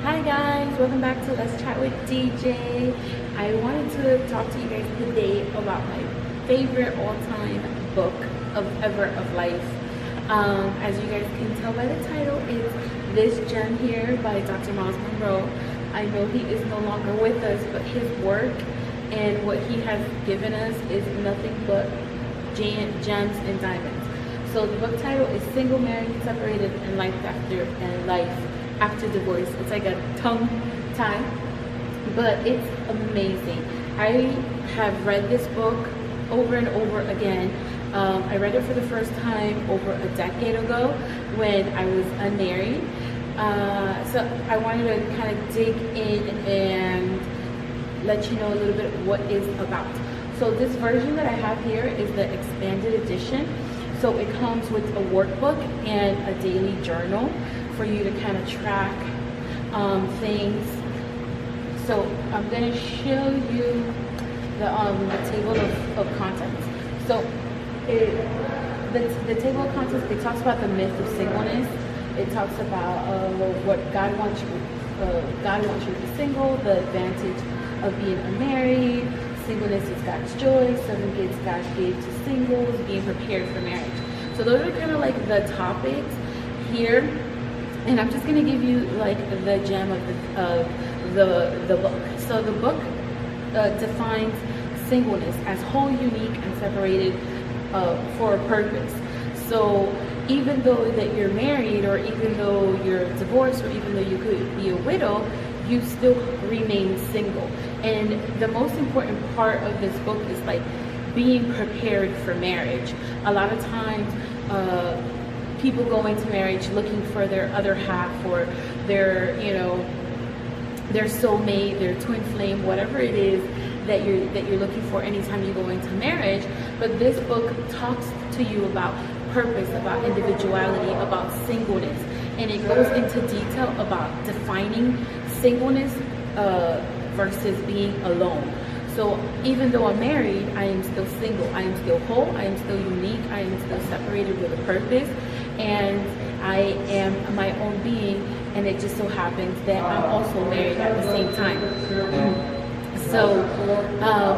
Hi guys, welcome back to Let's Chat with DJ. I wanted to talk to you guys today about my favorite all-time book of life. As you guys can tell by the title, it's This Gem Here by Dr. Miles Monroe. I know he is no longer with us, but his work and what he has given us is nothing but gems and diamonds. So the book title is Single, Married, Separated, and Life After Divorce. It's like a tongue tie, but it's amazing. I have read this book over and over again. I read it for the first time over a decade ago when I was unmarried. So I wanted to kind of dig in and let you know a little bit what it's about. So this version that I have here is the expanded edition. So it comes with a workbook and a daily journal for you to kind of track things. So I'm going to show you the table of contents. So the table of contents, it talks about the myth of singleness. It talks about what God wants you to be single, the advantage of being unmarried. Singleness is God's joy. 7 gifts God gave to singles. Being prepared for marriage. So those are kind of like the topics here, and I'm just gonna give you like the gem of the book. So the book defines singleness as whole, unique, and separated for a purpose. So even though that you're married, or even though you're divorced, or even though you could be a widow, you still remain single. And the most important part of this book is like being prepared for marriage. A lot of times people go into marriage looking for their other half, or their their soulmate, their twin flame, whatever it is that you're looking for anytime you go into marriage. But this book talks to you about purpose, about individuality, about singleness, and it goes into detail about defining singleness versus being alone. So even though I'm married, I am still single. I am still whole. I am still unique. I am still separated with a purpose, and I am my own being. And it just so happens that I'm also married at the same time. So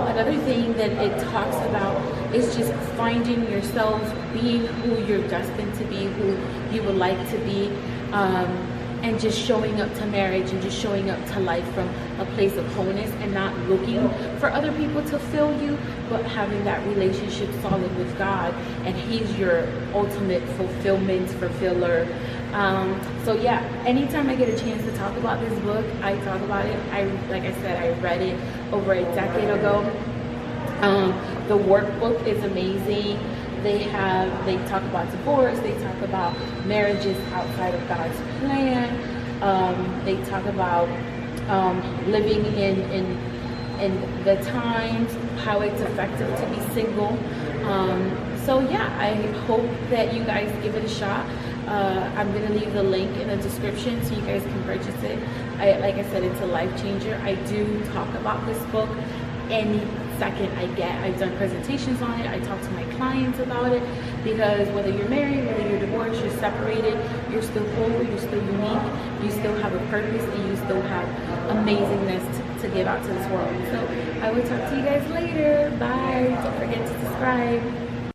another thing that it talks about is just finding yourselves, being who you're destined to be, who you would like to be, and just showing up to marriage and just showing up to life from a place of wholeness, and not looking for other people to fill you, but having that relationship solid with God, and He's your ultimate fulfiller. So yeah, anytime I get a chance to talk about this book, I talk about it. Like I said, I read it over a decade ago. The workbook is amazing. They talk about divorce. They talk about marriages outside of God's plan. They talk about living in the times, how it's effective to be single. So yeah, I hope that you guys give it a shot. I'm gonna leave the link in the description so you guys can purchase it. Like I said, it's a life changer. I do talk about this book any second I get. I've done presentations on it. I talk to my clients about it, because whether you're married, whether you're divorced, you're separated, you're still whole, you're still unique, you still have a purpose, and you still have amazingness to give out to this world. So I will talk to you guys later. Bye. Don't forget to subscribe.